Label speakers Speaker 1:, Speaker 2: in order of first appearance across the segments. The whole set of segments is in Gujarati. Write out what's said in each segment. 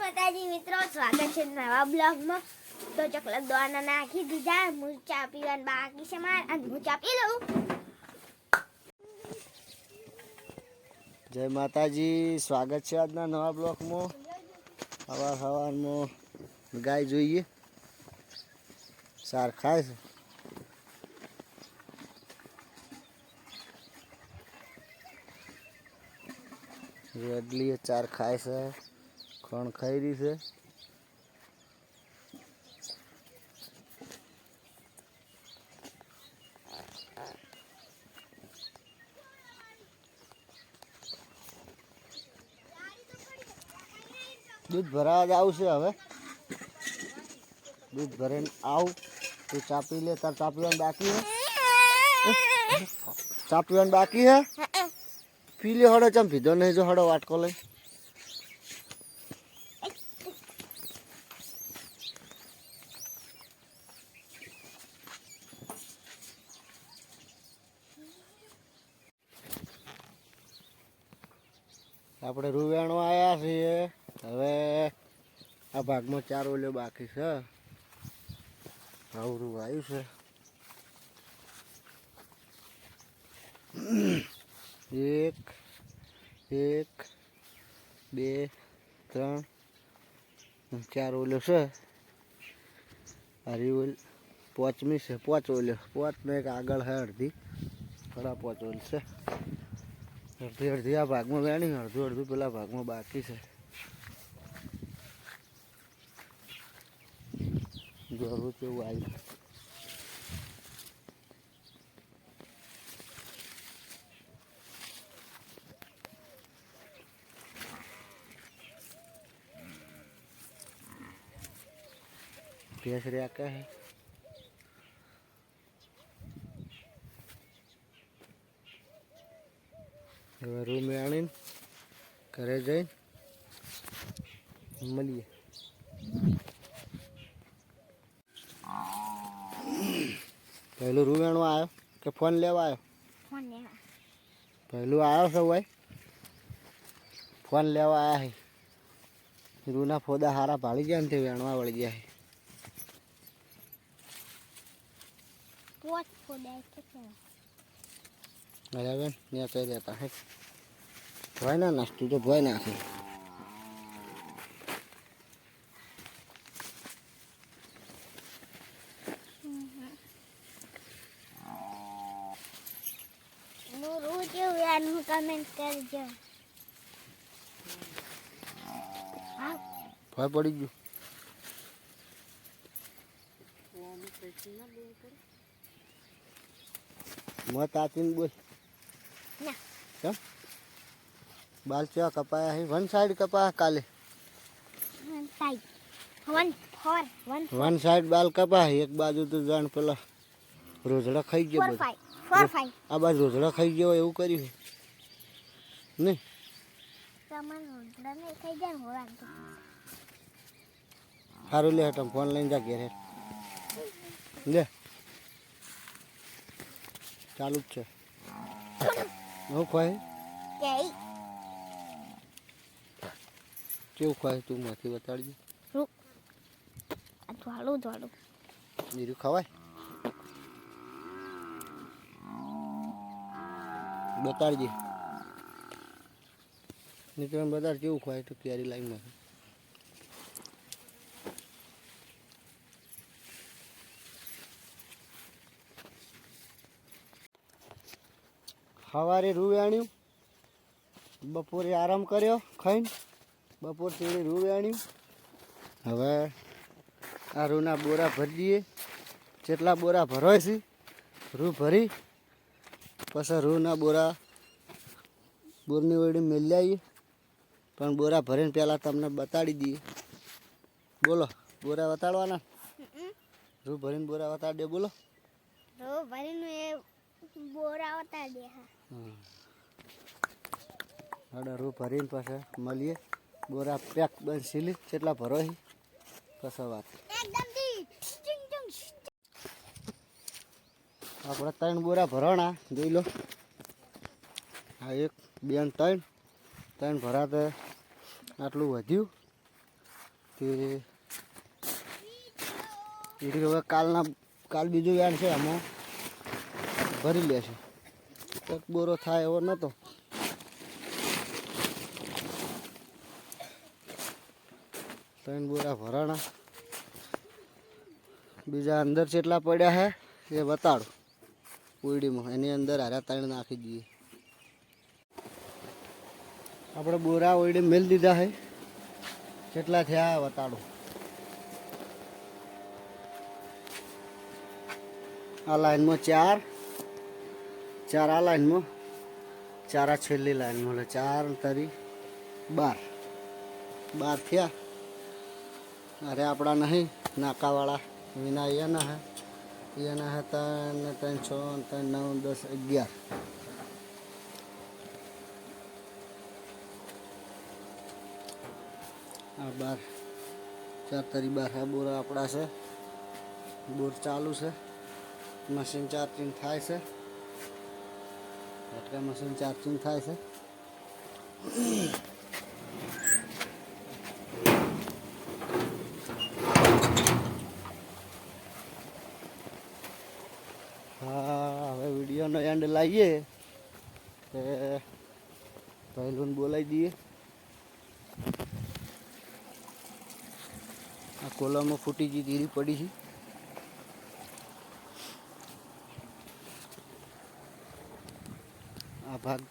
Speaker 1: માતાજી મિત્રો, સ્વાગત છે નવા બ્લોગમાં. તો ચકલા દોના નાખી દીધા, હું ચા પીવાનું બાકી છે માર, અને હું ચા પી લઉં.
Speaker 2: જય માતાજી, સ્વાગત છે આજના નવા બ્લોગમાં. સવારમાં ગાય જોઈએ, સાર ખાય છે. રેડલી ચાર ખાય છે, ખણ ખાઈ રહી છે. દૂધ ભરાવા જ આવશે. હવે દૂધ ભરીને આવું તું ચા પી લે. તાર ચા પીવાનું બાકી હે? ચા પીવાનું બાકી હે? પી લે હડો. ચમ પીધો નહીં? જો હડો વાટકો લઈ. આપણે રૂવેણો આવ્યા છીએ. હવે આ ભાગમાં 4 ઓલ્યો બાકી છે. આવું રૂ આવ્યું છે. 1 2 3 4 ઓલ્યો છે. હરી ઓલ 5મી છે. 5 ઓલ્યો. 5 ને એક આગળ છે અડધી. થોડા 5 ઓલ છે. અડધી આ ભાગમાં વેણી, અડધું પેલા ભાગમાં બાકી છે. જરૂર કેવું આવ્યું. ભેંસ રહ્યા કહે હવે રૂમ આણીને ઘરે જઈને મળીએ. પહેલું રૂવેણું આવ્યો કે ફોન લેવા આવ્યો?
Speaker 1: ફોન લેવા.
Speaker 2: પહેલું આવ્યો છે ભાઈ, ફોન લેવા આવ્યા છે. રૂના ફોદા હારા ભાળી જાય ને તે વેણવા વળી જાય.
Speaker 1: પોચ ફોડા કેટલા?
Speaker 2: અરે બેન ત્યાં કહી દેતા હે ભોય ના નાસ્તું તો ભોય નાખે.
Speaker 1: કમેન્ટ કરજો.
Speaker 2: ભોય પડી ગયું. મત આતીને બોલ. કેમ બાલ ચેવા કપાયા હે? વન સાઈડ કપાયા કાલે. વન સાઈડ બાલ કપાયા. એક બાજુ તો જાણ પેલા રોજડા ખાઈ ગયો. આ બાજુ રોજડા ખાઈ ગયો એવું કર્યું નહીં? સારું લે હટમ ફોન લઈને જા ઘેર. લે ચાલુ જ છે. હું ખવાય કેવું ખવાય તું માંથી બતાડજે. બીજું ખવાય બતાડજે. નીકળ બતાડ કેવું ખવાય તો ક્યારે લાઈનમાં. સવારે રૂ આણ્યું, બપોરે આરામ કર્યો ખાઈને, બપોર તેડી રૂ આણ્યું. હવે આ રૂના બોરા ભરી દઈએ. જેટલા બોરા ભરોય છે રૂ ભરી પછી રૂના બોરની વળી મેલી આવીએ. પણ બોરા ભરીને પહેલાં તમને બતાડી દઈએ. બોલો બોરા બતાડવાના? રૂ ભરીને બોરા બતાડી દે. બોલો
Speaker 1: રૂ ભરીને બોરા બતાડી દે.
Speaker 2: હા રૂ ભરીને પાછા મળીએ. બોરા પેક બંધ સીલી કેટલા ભરો છે પછી વાત. આપણે 3 બોરા ભરવાના જોઈ લો. આ 1 2 3 ભરાતે આટલું વધ્યું. કે હવે કાલ બીજું વેણ છે આમાં ભરી લેશે. એક બોરો થાય એવો નહોતો. ત્રણ બોરા ભરાણા. બીજા અંદર જેટલા પડ્યા છે એ બતાડો ઉડીમાં. એની અંદર હારા ત્રણ નાખી દઈએ. આપણે બોરા ઓયડી મેળ દીધા છે. કેટલા થયા બતાડો. આ લાઈનમાં ચાર આ લાઈનમાં, ચાર આ છેલ્લી લાઈનમાં, એટલે 4 તરી 12 થયા. અરે આપણા નહીં નાકાવાળા વિના એના હે 3 3 6 3 9 10 11. આ 12 4 તરી 12 આ બોરા આપણા છે. બોર ચાલુ છે. મશીન ચાર્જિંગ થાય છે. એટલે મશીન ચાર્જિંગ થાય છે. હા, હવે વિડીયોનો એન્ડ લાવીએ કે પહેલું બોલાવી દઈએ. આ કોલમો ફૂટી ગઈ ધીરી પડી છે. આ ભાગ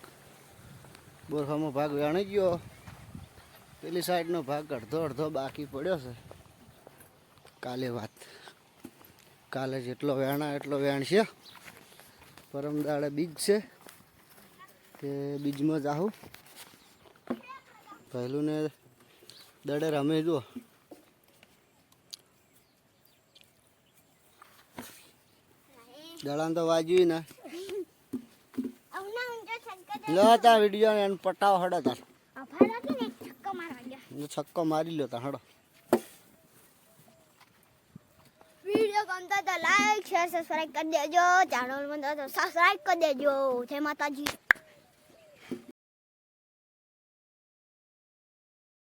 Speaker 2: બોરખાનો ભાગ વેણી ગયો. પેલી સાઈડનો ભાગ અડધો બાકી પડ્યો છે. કાલે જેટલો વેણા એટલો વેણશે. પરમ દાડે બીજ છે કે બીજમાં જાઉં. પહેલું ને દડે રમે જો. દડાને તો વાજ્યું ને. લો તા વિડીયો ને પટાવ હડો તાર. છક્કો મારી લો તા હડો.
Speaker 1: વિડીયો ગમતો તો લાઈક શેર સબસ્ક્રાઇબ કરી દેજો. ચેનલ માં તો સબસ્ક્રાઇબ કરી દેજો. જય માતાજી.